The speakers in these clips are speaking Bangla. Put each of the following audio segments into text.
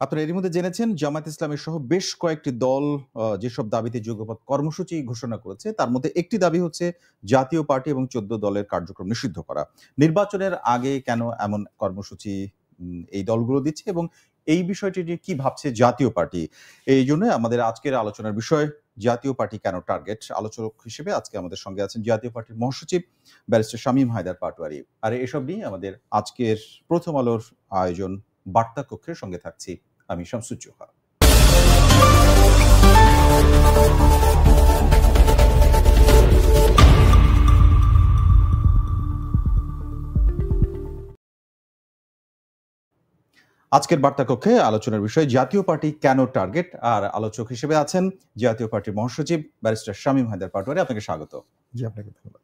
আপনারা এরই মধ্যে জেনেছেন জামায়াত ইসলামী সহ বেশ কয়েকটি দল যেসব দাবিতে যুগপৎ কর্মসূচি ঘোষণা করেছে তার মধ্যে একটি দাবি হচ্ছে জাতীয় পার্টি এবং ১৪ দলের কার্যক্রম নিষিদ্ধ করা। নির্বাচনের আগে কেন এমন কর্মসূচি এই দলগুলো দিচ্ছে এবং এই বিষয়টি নিয়ে কি ভাবছে জাতীয় পার্টি? এই জন্য আমাদের আজকের আলোচনার বিষয় জাতীয় পার্টি কেন টার্গেট? আলোচক হিসেবে আজকে আমাদের সঙ্গে আছেন জাতীয় পার্টির মহাসচিব ব্যারিস্টার শামীম হায়দার পাটোয়ারি। আর এসব নিয়ে আমাদের আজকের প্রথম আলোর আয়োজন বার্তা কক্ষের সঙ্গে থাকছি আমি শামসুজ্জোহা। আজকের বার্তা কক্ষে আলোচনার বিষয় জাতীয় পার্টি কেন টার্গেট, আর আলোচক হিসেবে আছেন জাতীয় পার্টির মহাসচিব ব্যারিস্টার শামীম হায়দার পাটোয়ারি। আপনাকে স্বাগত। জি, আপনাকে ধন্যবাদ।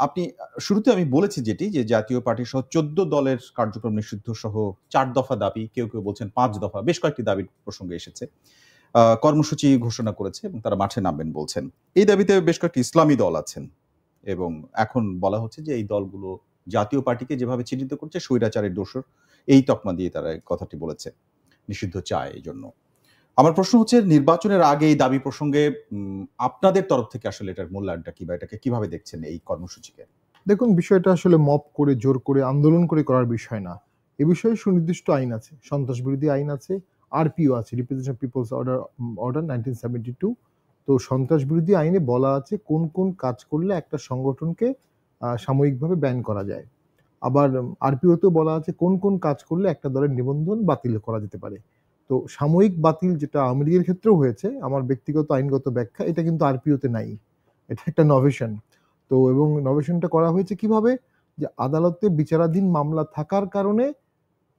আপনি শুরুতে আমি বলেছি যেটি যে জাতীয় পার্টি সহ ১৪ দলের কার্যক্রম নিষিদ্ধ সহ ৪ দফা দাবি, কেউ কেউ বলছেন ৫ দফা, বেশ কয়েকটি দাবির প্রসঙ্গে এসেছে। কর্মসূচি ঘোষণা করেছে এবং তারা মাঠে নামবেন বলছেন। এই দাবিতে বেশ কয়েকটি ইসলামী দল আছেন এবং এখন বলা হচ্ছে যে এই দলগুলো জাতীয় পার্টিকে যেভাবে চিহ্নিত করছে স্বৈরাচারের দোসর, এই তকমা দিয়ে তারা এই কথাটি বলেছে, নিষিদ্ধ চায়। এই জন্য আমার প্রশ্ন হচ্ছে, নির্বাচনের আগে এই দাবি প্রসঙ্গে আপনাদের তরফ থেকে আসলে এটার মূল্যায়নটা কি, বা এটাকে কিভাবে দেখছেন এই কর্মসূচিকে? দেখুন, বিষয়টা আসলে মব করে, জোর করে, আন্দোলন করে করার বিষয় না। এ বিষয়ে সুনির্দিষ্ট আইন আছে, সন্ত্রাস বিরোধী আইন আছে, আরপিও আছে, রিপ্রেজেন্টেশন পিপলস অর্ডার 1972। তো সন্ত্রাস বিরোধী আইনে বলা আছে কোন কোন কাজ করলে একটা সংগঠনকে সাময়িকভাবে ব্যান করা যায়। আবার আরপিওতেও বলা আছে কোন কোন কাজ করলে একটা দলের নিবন্ধন বাতিল করা যেতে পারে। তো সাময়িক বাতিল যেটা আওয়ামী লীগের ক্ষেত্রেও হয়েছে, আমার ব্যক্তিগত আইনগত ব্যাখ্যা, এটা কিন্তু আরপিওতে নাই। এটা একটা নভেশন। তো এবং নভেশনটা করা হয়েছে কিভাবে, যে আদালতে বিচারাধীন মামলা থাকার কারণে,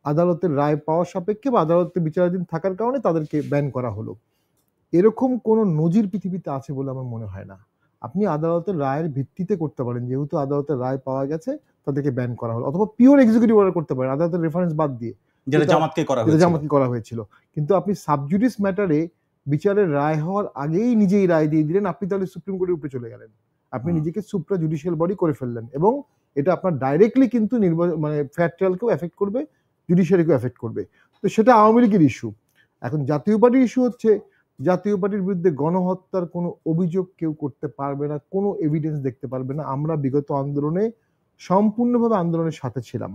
আদালতের রায় পাওয়া সাপেক্ষে বা আদালতে বিচারাধীন থাকার কারণে তাদেরকে ব্যান করা হলো। এরকম কোনো নজির পৃথিবীতে আছে বলে আমার মনে হয় না। আপনি আদালতের রায়ের ভিত্তিতে করতে পারেন, যেহেতু আদালতের রায় পাওয়া গেছে তাদেরকে ব্যান করা হলো, অথবা পিওর এক্সিকিউটিভ অর্ডার করতে পারেন আদালতের রেফারেন্স বাদ দিয়ে, যেটা জামাতকে করা হয়েছিল। কিন্তু আপনি সাবজুডিস ম্যাটারে বিচারের রায় হওয়ার আগেই নিজেই রায় দিয়ে দিলেন, আপনি তাহলে সুপ্রিম কোর্টের উপরে চলে গেলেন। আপনি নিজেকে সুপ্রা জুডিশিয়াল বডি করে ফেললেন, এবং এটা আপনার ডাইরেক্টলি কিন্তু ফেয়ার ট্রায়ালকেও এফেক্ট করবে, জুডিশিয়ারিকেও এফেক্ট করবে। তো সেটা আওয়ামী লীগের ইস্যু। এখন জাতীয় পার্টির ইস্যু হচ্ছে, জাতীয় পার্টির বিরুদ্ধে গণহত্যার কোনো অভিযোগ কেউ করতে পারবে না, কোনো এভিডেন্স দেখতে পারবে না। আমরা বিগত আন্দোলনে সম্পূর্ণভাবে আন্দোলনের সাথে ছিলাম।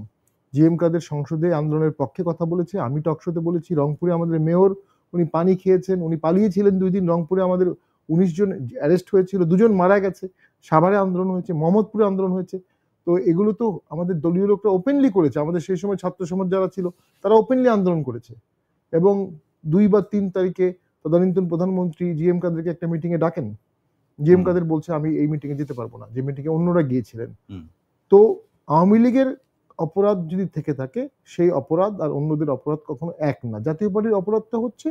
জিএম কাদের সংসদে আন্দোলনের পক্ষে কথা বলেছে, আমি টকশোতে বলেছি। রংপুরে আমাদের মেয়র, উনি পানি খেয়েছেন, উনি পালিয়েছিলেন 2 দিন। রংপুরে আমাদের 19 জন অ্যারেস্ট হয়েছিল, 2 জন মারা গেছে। সাভারে আন্দোলন হয়েছে, মোহাম্মদপুরে আন্দোলন হয়েছে। তো এগুলো তো আমাদের দলীয় লোকরা ওপেনলি করেছে। আমাদের সেই সময় ছাত্র সমাজ যারা ছিল তারা ওপেনলি আন্দোলন করেছে। এবং 2 বা 3 তারিখে তদানীন্তন প্রধানমন্ত্রী জিএম কাদেরকে একটা মিটিংয়ে ডাকেন। জিএম কাদের বলছে আমি এই মিটিংয়ে যেতে পারবো না, যে মিটিংয়ে অন্যরা গিয়েছিলেন। তো আওয়ামী লীগের অপরাধ যদি থেকে থাকে, সেই অপরাধ আর অন্যদের অপরাধ কখনো এক না। জাতীয় পার্টির অপরাধটা হচ্ছে,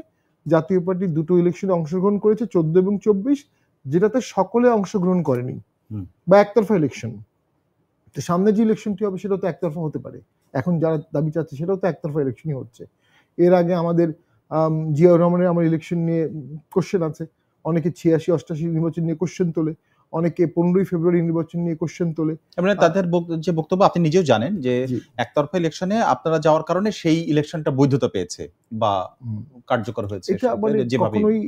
জাতীয় পার্টি 2টো ইলেকশনে অংশগ্রহণ করেছে, 14 এবং 24, যেটাতে সকলে অংশগ্রহণ করেনি, বা একতরফা ইলেকশন। তো সামনে যে ইলেকশনটি হবে সেটাও তো একতরফা হতে পারে। এখন যারা দাবি চাচ্ছে সেটাও তো একতরফা ইলেকশনই হচ্ছে। এর আগে আমাদের জিয়াউর রহমানের আমার ইলেকশন নিয়ে কোশ্চেন আছে, অনেকে 86-88 নির্বাচন নিয়ে কোশ্চেন তোলে, অনেকে 15ই ফেব্রুয়ারি নির্বাচন নিয়ে কোশ্চেন তোলে। মানে তাদের যে বক্তব্য আপনি নিজেও জানেন যে একতরফা ইলেকশনে আপনারা যাওয়ার কারণে সেই ইলেকশনটা বৈধতা পেয়েছে বা কার্যকর হয়েছে। এটা মানে কখনোই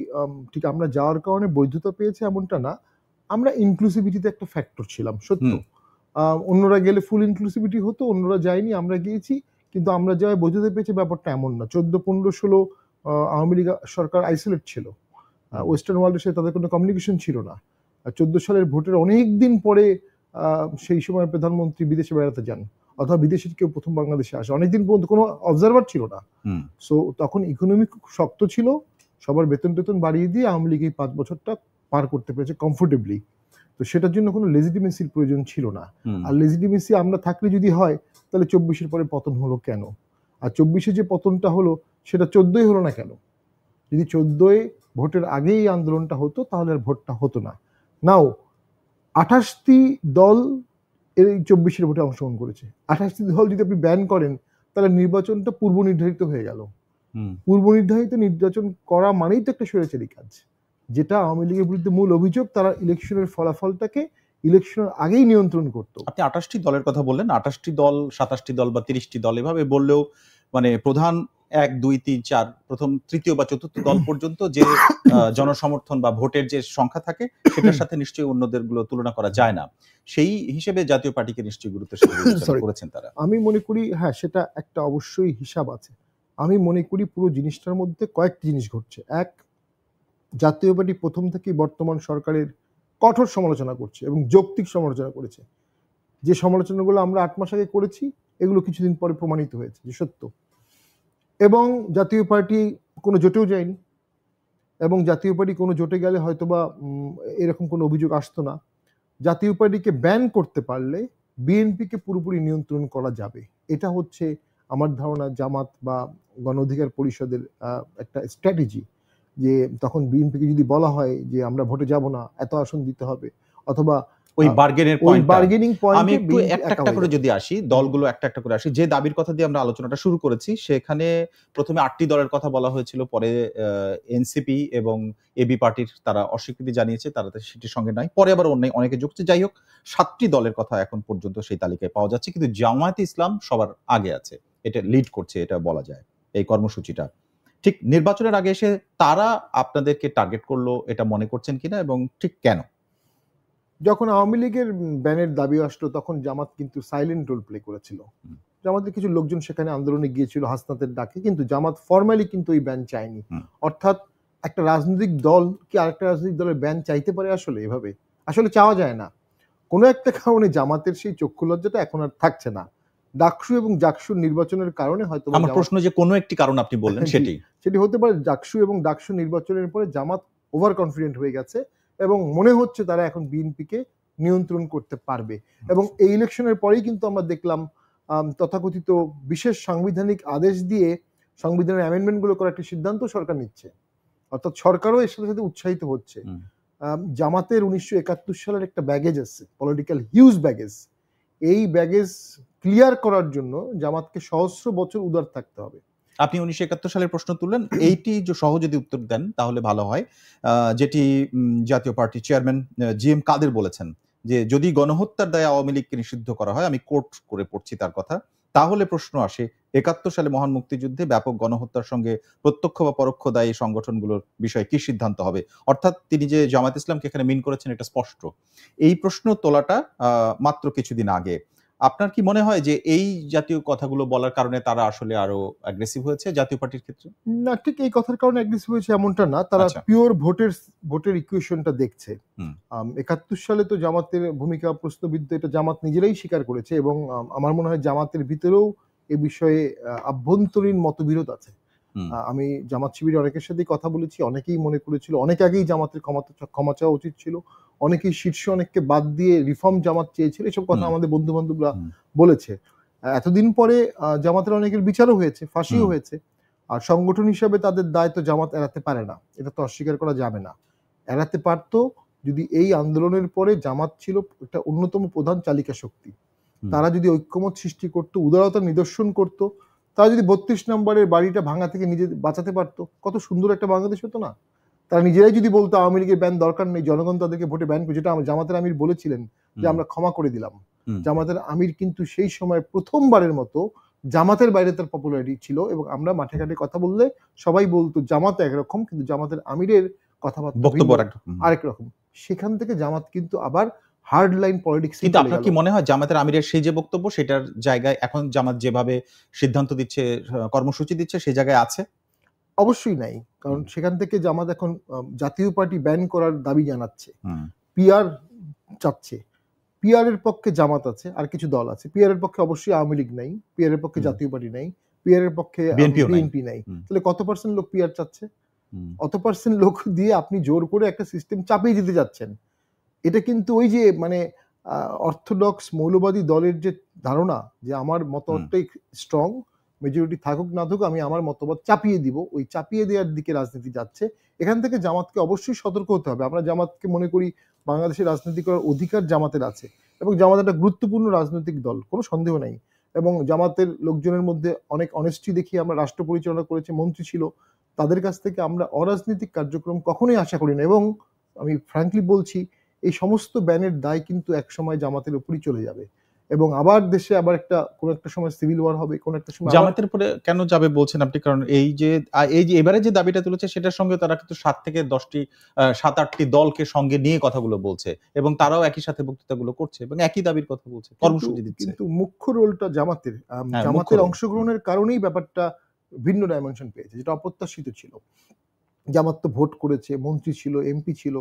ঠিক আমরা যাওয়ার কারণে বৈধতা পেয়েছে এমনটা না। আমরা ইনক্লুসিভিটিতে একটা ফ্যাক্টর ছিলাম, সত্য। অন্যরা গেলে ফুল ইনক্লুসিভিটি হতো, অন্যরা যায়নি, আমরা গিয়েছি, কিন্তু আমরা যাওয়ায় বৈধতা পেয়েছে ব্যাপারটা এমন না। 14, 15, 16 আওয়ামী লীগ সরকার আইসোলেট ছিল, ওয়েস্টার্ন ওয়ার্ল্ডের সাথে তাদের কোনো কমিউনিকেশন ছিল না। 14 সালের ভোটের অনেক দিন পরে সেই সময় প্রধানমন্ত্রী বিদেশে বেড়াতে যান, অথবা বিদেশের কেউ প্রথম বাংলাদেশে আসে, অনেকদিন পর্যন্ত কোনো অবজারভার ছিল না। সো তখন ইকোনমিক শক্ত ছিল, সবার বেতন টেতন বাড়িয়ে দিয়ে আওয়ামী লীগ এই 5 বছরটা পার করতে পেরেছে কমফোর্টেবলি। তো সেটার জন্য কোনো লেজিটিমেসির প্রয়োজন ছিল না। আর লেজিটিমেসি আমরা থাকলে যদি হয়, তাহলে 24-এর পরে পতন হলো কেন? আর 24-এ যে পতনটা হলো সেটা 14-ই হলো না কেন? যদি 14-এ ভোটের আগেই আন্দোলনটা হতো তাহলে আর ভোটটা হতো না। নাও 28টি দল এই 24-এর ভোটে অংশগ্রহণ করেছে। 28টি দল যদি আপনি ব্যান করেন, তাহলে নির্বাচনটা পূর্ব নির্ধারিত হয়ে গেল। পূর্ব নির্ধারিত নির্বাচন করা মানেই তো একটা স্বৈরাচারী কাজ, যেটা আওয়ামী লীগের বিরুদ্ধে মূল অভিযোগ। তারা ইলেকশনের ফলাফলটাকে ইলেকশনের আগেই নিয়ন্ত্রণ করতো। আপনি 28টি দলের কথা বললেন, 28টি দল, 27টি দল বা 30টি দল এভাবে বললেও মানে প্রধান 1, 2, 3, 4 প্রথম তৃতীয় বা চতুর্থ দল পর্যন্ত যে জনসমর্থন বা ভোটের যে সংখ্যা থাকে সেটার সাথে নিশ্চয়ই অন্যদের গুলো তুলনা করা যায় না। সেই হিসেবে জাতীয় পার্টিকে নিশ্চয়ই গুরুত্বের সাথে বিবেচনা করেছেন তারা। আমি মনে করি হ্যাঁ, সেটা একটা অবশ্যই হিসাব আছে। আমি মনে করি পুরো জিনিসটার মধ্যে কয়েকটি জিনিস ঘটছে। এক, জাতীয় পার্টি প্রথম থেকেই বর্তমান সরকারের কঠোর সমালোচনা করছে এবং যৌক্তিক সমালোচনা করেছে। যে সমালোচনাগুলো আমরা 8 মাস আগে করেছি এগুলো কিছুদিন পরে প্রমাণিত হয়েছে যে সত্য। এবং জাতীয় পার্টি কোনো জোটেও যায়নি, এবং জাতীয় পার্টি কোনো জোটে গেলে হয়তোবা এরকম কোনো অভিযোগ আসতো না। জাতীয় পার্টিকে ব্যান করতে পারলে বিএনপিকে পুরোপুরি নিয়ন্ত্রণ করা যাবে। এটা হচ্ছে আমার ধারণা জামাত বা গণ অধিকার পরিষদের একটা স্ট্র্যাটেজি, যে তখন বিএনপিকে যদি বলা হয় যে আমরা ভোটে যাব না, এত আসন দিতে হবে, অথবা ওই বার্গেনিং পয়েন্ট আমি একটু একটা একটা করে যদি আসি, দলগুলো একটা একটা করে আসি, যে দাবির কথা দিয়ে আমরা আলোচনাটা শুরু করেছি সেখানে প্রথমে 8টি দলের কথা বলা হয়েছিল, পরে এনসিপি এবং এবি পার্টির তারা অস্বীকৃতি জানিয়েছে, তারা সেটির সঙ্গে নাই, পরে আবার অনেকে যুক্তি। যাই হোক, 7টি দলের কথা এখন পর্যন্ত সেই তালিকায় পাওয়া যাচ্ছে, কিন্তু জামায়াতে ইসলাম সবার আগে আছে, এটা লিড করছে, এটা বলা যায় এই কর্মসূচিটা। ঠিক নির্বাচনের আগে এসে তারা আপনাদেরকে টার্গেট করলো এটা মনে করছেন কিনা, এবং ঠিক কেন? যখন আওয়ামী লীগের ব্যানের দাবি আসলো তখন জামাত কিন্তু সাইলেন্ট রোল প্লে করেছিল। জামাতের কিছু লোকজন সেখানে আন্দোলনে গিয়েছিল হাসনাতের ডাকে, কিন্তু জামাত ফর্মালি কিন্তু ওই ব্যান চায়নি। অর্থাৎ একটা রাজনৈতিক দল কি আরেকটা রাজনৈতিক দলের ব্যান চাইতে পারে? আসলে এভাবে আসলে চাওয়া যায় না। কোনো একটা কারণে জামাতের সেই চক্ষু লজ্জাটা এখন আর থাকছে না। ডাকসু এবং জাকসুর নির্বাচনের কারণে হয়তো আমার প্রশ্ন যে কোনো একটি কারণ আপনি বললেন সেটি হতে পারে। জাকসু এবং ডাকসু নির্বাচনের পরে জামাত ওভার কনফিডেন্ট হয়ে গেছে এবং মনে হচ্ছে তারা এখন বিএনপিকে নিয়ন্ত্রণ করতে পারবে। এবং এই ইলেকশনের পরেই কিন্তু আমরা দেখলাম তথাকথিত বিশেষ সাংবিধানিক আদেশ দিয়ে সংবিধানের অ্যামেন্ডমেন্টগুলো করার একটি সিদ্ধান্ত সরকার নিচ্ছে, অর্থাৎ সরকারও এর সাথে সাথে উৎসাহিত হচ্ছে। জামাতের 1971 সালের একটা ব্যাগেজ আছে, পলিটিক্যাল হিউজ ব্যাগেজ। এই ব্যাগেজ ক্লিয়ার করার জন্য জামাতকে সহস্র বছর উদার থাকতে হবে। আপনি 1971 সালের প্রশ্ন তুললেন, এইটি যে সহ যদি উত্তর দেন তাহলে ভালো হয়। যেটি জাতীয় পার্টির চেয়ারম্যান জিএম কাদের বলেছেন যে যদি গণহত্যার দায়ে আওয়ামী লীগকে নিষিদ্ধ করা হয়, আমি কোট করে পড়ছি তার কথা, তাহলে প্রশ্ন আসে 71 সালে মহান মুক্তিযুদ্ধে ব্যাপক গণহত্যার সঙ্গে প্রত্যক্ষ বা পরোক্ষ দায়ী সংগঠনগুলোর বিষয়ে কি সিদ্ধান্ত হবে। অর্থাৎ তিনি যে জামায়াত ইসলামকে এখানে মিন করেছেন এটা স্পষ্ট। এই প্রশ্ন তোলাটা মাত্র কিছুদিন আগে। আপনার কি মনে হয় যে এই জাতীয় কথাগুলো বলার কারণে তারা আসলে আরো অ্যাগ্রেসিভ হয়েছে জাতীয় পার্টির ক্ষেত্রে? না, ঠিক এই কথার কারণে অ্যাগ্রেসিভ হয়েছে এমনটা না, তারা পিওর ভোটের ইকুয়েশনটা দেখছে। 71 সালে তো জামাতের ভূমিকা প্রশ্নবিদ্ধ, এটা জামাত নিজেরাই স্বীকার করেছে, এবং আমার মনে হয় জামাতের ভিতরেও এ বিষয়ে আভ্যন্তরীণ মতবিরোধ আছে। আমি জামাত শিবিরের অনেকের সাথেই কথা বলেছি, অনেকেই মনে করেছিল অনেক আগেই জামাতের ক্ষমা চাওয়া উচিত ছিল, অনেকেই শীর্ষে অনেককে বাদ দিয়ে রিফর্ম জামাত চেয়েছিল, এসব কথা আমাদের বন্ধু বান্ধবরা বলেছে। এতদিন পরে জামাতের অনেকের বিচারও হয়েছে, ফাঁসিও হয়েছে, আর সংগঠন হিসাবে তাদের দায়িত্ব জামাত এড়াতে পারে না, এটা তো অস্বীকার করা যাবে না। এড়াতে পারতো যদি এই আন্দোলনের পরে জামাত ছিল একটা অন্যতম প্রধান চালিকা শক্তি, তারা যদি ঐক্যমত সৃষ্টি করতো, উদারতার নিদর্শন করতো, তারা যদি 32 নম্বরের বাড়িটা ভাঙা থেকে নিজে বাঁচাতে পারতো, কত সুন্দর একটা বাংলাদেশ হতো না? তারা নিজেরাই যদি বলতো আওয়ামী লীগের ব্যান দরকার নেই, জনগণ তাদেরকে ভোটে ব্যান করে, যেটা জামাতের আমির বলেছিলেন যে আমরা ক্ষমা করে দিলাম। জামাতের আমির কিন্তু সেই সময় প্রথমবারের মতো জামাতের বাইরে তার পপুলারিটি ছিল, এবং আমরা মাঠে ঘাটে কথা বললে সবাই বলতো জামাত একরকম, কিন্তু জামাতের আমিরের কথাবার্তা আরেক রকম। সেখান থেকে জামাত কিন্তু আবার হার্ড লাইন পলিটিক্স। কিন্তু আপনার কি মনে হয় জামাতের আমিরের সেই যে বক্তব্য সেটার জায়গায় এখন জামাত যেভাবে সিদ্ধান্ত দিচ্ছে, কর্মসূচি দিচ্ছে, সেই জায়গায় আছে? অবশ্যই নাই, কারণ সেখান থেকে জামাত এখন জাতীয় পার্টি ব্যান করার দাবি জানাচ্ছে, পিআর চাচ্ছে। পিআর এর পক্ষে জামাত আছে, আর কিছু দল আছে। পিআর এর পক্ষে অবশ্যই আওয়ামী লীগ নাই, পিআর এর পক্ষে জাতীয় পার্টি নাই, পিআর এর পক্ষে বিএনপি নাই। তাহলে কত পার্সেন্ট লোক পিআর চাচ্ছে? অত পার্সেন্ট লোক দিয়ে আপনি জোর করে একটা সিস্টেম চাপিয়ে দিতে যাচ্ছেন। এটা কিন্তু ওই যে মানে অর্থোডক্স মৌলবাদী দলের যে ধারণা যে আমার মতবাদটাই স্ট্রং, মেজরিটি থাকুক না থাকুক আমি আমার মতবাদ চাপিয়ে দিব, ওই চাপিয়ে দেওয়ার দিকে রাজনীতি যাচ্ছে। এখান থেকে জামাতকে অবশ্যই সতর্ক হতে হবে। আমরা জামাতকে মনে করি বাংলাদেশের রাজনীতি করার অধিকার জামাতের আছে, এবং জামাত একটা গুরুত্বপূর্ণ রাজনৈতিক দল, কোনো সন্দেহ নাই। এবং জামাতের লোকজনের মধ্যে অনেক অনেস্টি দেখি আমরা, রাষ্ট্র পরিচালনা করেছে, মন্ত্রী ছিল, তাদের কাছ থেকে আমরা অরাজনৈতিক কার্যক্রম কখনোই আশা করি না। এবং আমি ফ্র্যাঙ্কলি বলছি এই সমস্ত ব্যানের দায় কিন্তু একসময় জামাতের উপরই চলে যাবে, এবং আবার দেশে আবার কোন একটা সময় সিভিল ওয়ার হবে, কোন একটা সময় জামাতের উপরে কেন যাবে বলছেন আপনি? কারণ এই যে এবারে যে দাবিটা তুলেছে সেটার সঙ্গে তারা কিন্তু 7-8টি দলকে সঙ্গে নিয়ে কথাগুলো বলছে এবং তারাও একই সাথে বক্তৃতাগুলো করছে এবং একই দাবির কথা বলছে, কর্মসূচি দিচ্ছে। কিন্তু মুখ্য রোলটা জামাতের। হ্যাঁ, মুখ্য জামাতের রোল। অংশগ্রহণের কারণেই ব্যাপারটা ভিন্ন ডাইমেনশন পেয়েছে, যেটা অপ্রত্যাশিত ছিল। জামাত তো ভোট করেছে, মন্ত্রী ছিল, এমপি ছিল,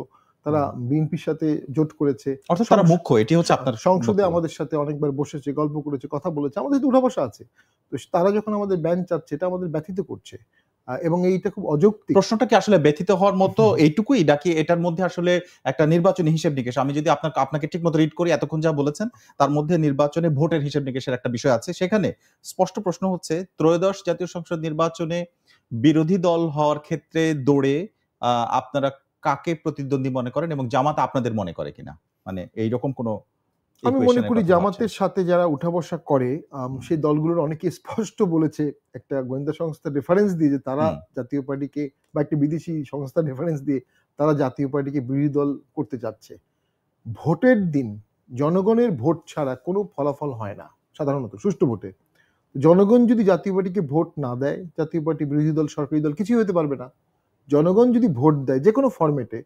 তারা বিএনপির সাথে জোট করেছে, অর্থাৎ তারা মুখ্য, এটি হচ্ছে আপনার সংসদে বক্তব্য। আমাদের সাথে অনেকবার বসেছে, গল্প করেছে, কথা বলেছে, আমাদের তো উঠা বসা আছে। তো তারা যখন আমাদের ব্যান চাচ্ছে, এটা আমাদের ব্যথিত করছে এবং এইটা খুব অযৌক্তিক। প্রশ্নটা কি আসলে ব্যথিত হওয়ার মতো এইটুকুই, নাকি এটার মধ্যে আসলে একটা নির্বাচনী হিসেব নিকেশ? আমি যদি আপনাকে ঠিক মতো রিড করি, এতক্ষণ যা বলেছেন তার মধ্যে নির্বাচনে ভোটের হিসেব নিকেশের একটা বিষয় আছে। সেখানে স্পষ্ট প্রশ্ন হচ্ছে, ত্রয়োদশ জাতীয় সংসদ নির্বাচনে বিরোধী দল হওয়ার ক্ষেত্রে দৌড়ে আপনারা কাকে প্রতিদ্বন্দ্বী মনে করেন এবং জামাত আপনাদের মনে করে কিনা? মানে এইরকম কোনো আমি মনে ইকুয়েশনের করি কথা ভাবছেন? জামাতের সাথে যারা উঠা বসা করে, সেই দলগুলোর অনেকে স্পষ্ট বলেছে একটা গোয়েন্দা সংস্থার রেফারেন্স দিয়ে যে তারা জাতীয় পার্টিকে, বা একটা বিদেশি সংস্থার রেফারেন্স দিয়ে তারা জাতীয় পার্টিকে বিরোধী দল করতে যাচ্ছে। ভোটের দিন জনগণের ভোট ছাড়া কোনো ফলাফল হয় না সাধারণত সুষ্ঠু ভোটে। জনগণ যদি জাতীয় পার্টিকে ভোট না দেয়, জাতীয় পার্টি, বিরোধী দল, সরকারি দল কিছুই হতে পারবে না। জনগণ যদি ভোট দেয় যে কোনো ফরম্যাটে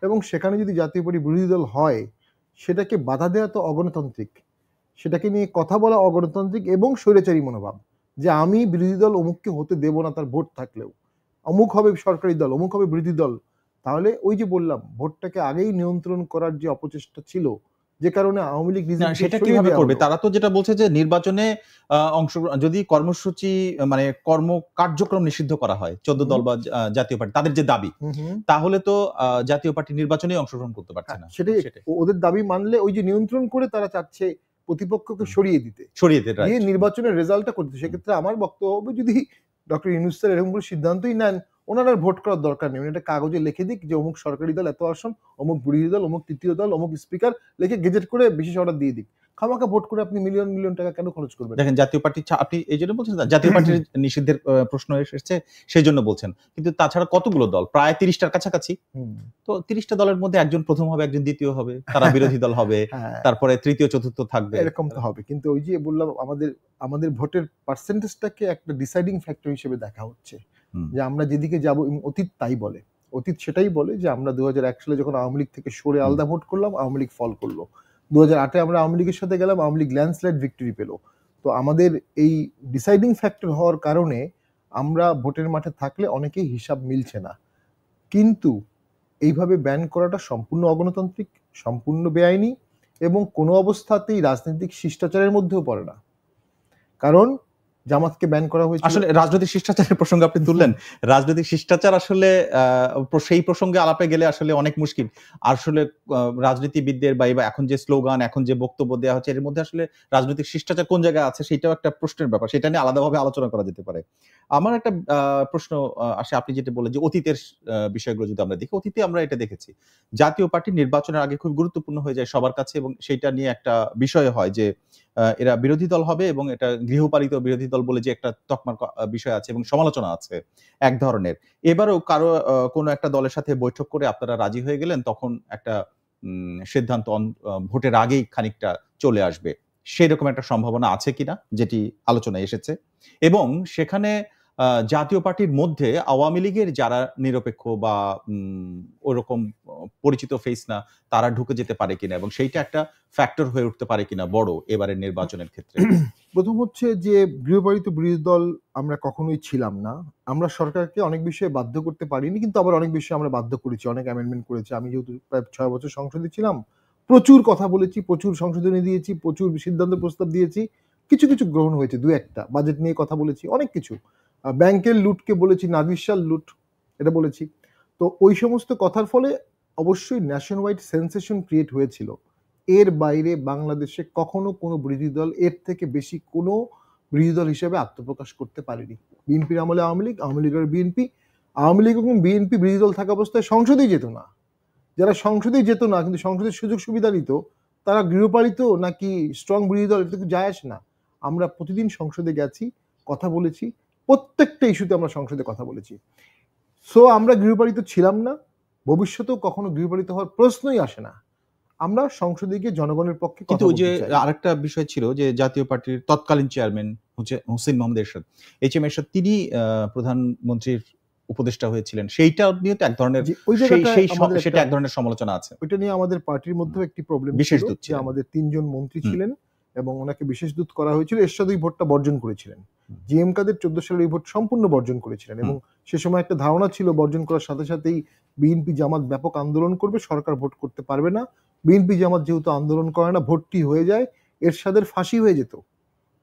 এবং সেখানে যদি জাতীয় পার্টি বিরোধী দল হয়, সেটাকে বাধা দেওয়া তো অগণতান্ত্রিক, সেটাকে নিয়ে কথা বলা অগণতান্ত্রিক এবং স্বৈরাচারী মনোভাব, যে আমি বিরোধী দল অমুককে হতে দেব না তার ভোট থাকলেও, অমুক হবে সরকারি দল, অমুক হবে বিরোধী দল। তাহলে ওই যে বললাম, ভোটটাকে আগেই নিয়ন্ত্রণ করার যে অপচেষ্টা ছিল, যে কারণে আওয়ামী লীগ না, সেটা কিভাবে করবে? তারা তো যেটা বলছে যে নির্বাচনে যদি কর্মসূচি মানে কার্যক্রম নিষিদ্ধ করা হয় 14 দল বা জাতীয় পার্টি, তাদের যে দাবি, তাহলে তো জাতীয় পার্টি নির্বাচনে অংশগ্রহণ করতে পারছে না। সেটাই ওদের দাবি মানলে ওই যে নিয়ন্ত্রণ করে তারা চাচ্ছে প্রতিপক্ষকে সরিয়ে দিতে, নির্বাচনের রেজাল্টটা করতে। সেক্ষেত্রে আমার বক্তব্য হবে, যদি ডক্টর ইউনূস স্যার এরকম কোনো সিদ্ধান্তই নেন, ওনার আর ভোট করার দরকার নেই। উনি একটা কাগজে লিখে দিক যে অমুক সরকারি দল এত আসন, অমুক বিরোধী দল, অমুক তৃতীয় দল, অমুক স্পিকার, লিখে গেজেট করে বিশেষ অর্ডার দিয়ে দিক। খামাখা ভোট করে আপনি মিলিয়ন মিলিয়ন টাকা কেন খরচ করবেন? দেখেন, জাতীয় পার্টি, আপনি এই জন্য বলছেন জাতীয় পার্টির নিষিদ্ধের প্রশ্ন এসেছে সেই জন্য বলছেন, কিন্তু তাছাড়া কতগুলো দল, প্রায় 30টার কাছাকাছি। তো 30টা দলের মধ্যে একজন প্রথম হবে, একজন দ্বিতীয় হবে, তারা বিরোধী দল হবে, তারপরে তৃতীয় চতুর্থ থাকবে, এরকম তো হবে। কিন্তু ওই যে বললাম, আমাদের ভোটের পার্সেন্টেজটাকে একটা ডিসাইডিং ফ্যাক্টর হিসেবে দেখা হচ্ছে, যে আমরা যেদিকে যাব। অতীত তাই বলে, অতীত সেটাই বলে যে আমরা 2001 সালে যখন আওয়ামী লীগ থেকে সরে আলাদা ভোট করলাম, আওয়ামী লীগ ফল করলো। 2008-এ আমরা আওয়ামী লীগের সাথে গেলাম, আওয়ামী লীগ ল্যান্ডস্লাইড ভিক্টরি পেল। তো আমাদের এই ডিসাইডিং ফ্যাক্টর হওয়ার কারণে আমরা ভোটের মাঠে থাকলে অনেকেই হিসাব মিলছে না। কিন্তু এইভাবে ব্যান করাটা সম্পূর্ণ অগণতান্ত্রিক, সম্পূর্ণ বেআইনি এবং কোনো অবস্থাতেই রাজনৈতিক শিষ্টাচারের মধ্যেও পড়ে না। কারণ জামাতকে ব্যান করা হয়েছে। আসলে রাজনৈতিক শিষ্টাচারের প্রসঙ্গ আপনি তুললেন, রাজনৈতিক শিষ্টাচার আসলে সেই প্রসঙ্গে আলাপে গেলে আসলে অনেক মুশকিল। আসলে রাজনীতিবিদদের বা এখন যে স্লোগান, এখন যে বক্তব্য দেওয়া হচ্ছে, এর মধ্যে আসলে রাজনৈতিক শিষ্টাচার কোন জায়গায় আছে সেটাও একটা প্রশ্নের ব্যাপার, সেটা নিয়ে আলাদাভাবে আলোচনা করা যেতে পারে। আমার একটা প্রশ্ন আসে, আপনি যেটা বললেন যে অতীতের বিষয়গুলো যদি আমরা দেখি, অতীতে আমরা এটা দেখেছি, জাতীয় পার্টি নির্বাচনের আগে খুব গুরুত্বপূর্ণ হয়ে যায় সবার কাছে এবং সেইটা নিয়ে একটা বিষয় হয় যে এরা বিরোধী দল হবে এবং এটা গৃহপালিত বিরোধী দল বলে যে একটা তকমার বিষয় আছে এবং সমালোচনা আছে এক ধরনের। এবারও কারো কোনো একটা দলের সাথে বৈঠক করে আপনারা রাজি হয়ে গেলেন, তখন একটা সিদ্ধান্ত ভোটের আগেই খানিকটা চলে আসবে, সেরকম একটা সম্ভাবনা আছে কিনা যেটি আলোচনায় এসেছে? এবং সেখানে জাতীয় পার্টির মধ্যে আওয়ামী লীগের যারা নিরপেক্ষ বা ওরকম পরিচিত ফেস না, তারা ঢুকে যেতে পারে কিনা এবং সেইটা একটা ফ্যাক্টর হয়ে উঠতে পারে কিনা বড় এবারের নির্বাচনের ক্ষেত্রে? প্রথম হচ্ছে যে গৃহপালিত বিরোধী দল আমরা কখনোই ছিলাম না। আমরা সরকারকে অনেক বিষয়ে বাধ্য করতে পারিনি, কিন্তু আবার অনেক বিষয়ে আমরা বাধ্য করেছি, অনেক অ্যামেন্ডমেন্ট করেছি। আমি যেহেতু প্রায় 6 বছর সংসদে ছিলাম, প্রচুর কথা বলেছি, প্রচুর সংশোধনী দিয়েছি, প্রচুর সিদ্ধান্ত প্রস্তাব দিয়েছি। কিছু কিছু গ্রহণ হয়েছে, 2-1টা বাজেট নিয়ে কথা বলেছি, অনেক কিছু। ব্যাংকের লুটকে বলেছি নাদিরশাল লুট, এটা বলেছি। তো ওই সমস্ত কথার ফলে অবশ্যই ন্যাশন ওয়াইড সেন্সেশন ক্রিয়েট হয়েছিল। এর বাইরে বাংলাদেশে কখনো কোনো বিরোধী দল এর থেকে বেশি কোনো বিরোধী দল হিসেবে আত্মপ্রকাশ করতে পারেনি। বিএনপির আমলে আওয়ামী লীগ, আওয়ামী লীগের বিএনপি, আওয়ামী লীগ এবং বিএনপি বিরোধী দল থাকা অবস্থায় সংসদেই যেত না। যারা সংসদেই যেত না কিন্তু সংসদের সুযোগ সুবিধা নিত, তারা গৃহপালিত নাকি স্ট্রং বিরোধী দল, এটা কিন্তু যায় আসে না। আমরা প্রতিদিন সংসদে গেছি, কথা বলেছি, প্রত্যেকটা ইস্যুতে আমরা সংসদে কথা বলেছি। সো আমরা গৃহপালিত ছিলাম না, ভবিষ্যতেও কখনো গৃহপালিত হওয়ার প্রশ্নই আসে না। আমরা সংসদে গিয়ে জনগণের পক্ষে কিন্তু কথা ওই যে বলতে চাই। আরেকটা বিষয় ছিল যে জাতীয় পার্টির তৎকালীন চেয়ারম্যান হোসেন মোহাম্মদ এরশাদ, এইচ.এম. এরশাদ, তিনি প্রধানমন্ত্রীর উপদেষ্টা হয়েছিলেন। সেইটা নিয়ে তো এক ধরনের যে ওই জায়গাটায় আমাদের সেটা একটা, এক ধরনের সমালোচনা আছে। ওইটা নিয়ে আমাদের পার্টির মধ্যেও একটি প্রবলেম বিশেষ ছিল দূত যে ছিলেন। আমাদের ৩ জন মন্ত্রী হুম। ছিলেন এবং ওনাকে বিশেষ দূত করা হয়েছিল। এরশাদ ওই ভোটটা বর্জন করেছিলেন। হুম। জি.এম. কাদের ১৪ সালের এই ভোট সম্পূর্ণ বর্জন করেছিলেন এবং সে সময় একটা ধারণা ছিল বর্জন করার সাথে সাথেই বিএনপি জামাত ব্যাপক আন্দোলন করবে, সরকার ভোট করতে পারবে না। বিএনপি জামাত যেহেতু আন্দোলন করে না, ভোটটি হয়ে যায়, এরশাদের ফাঁসি হয়ে যেত।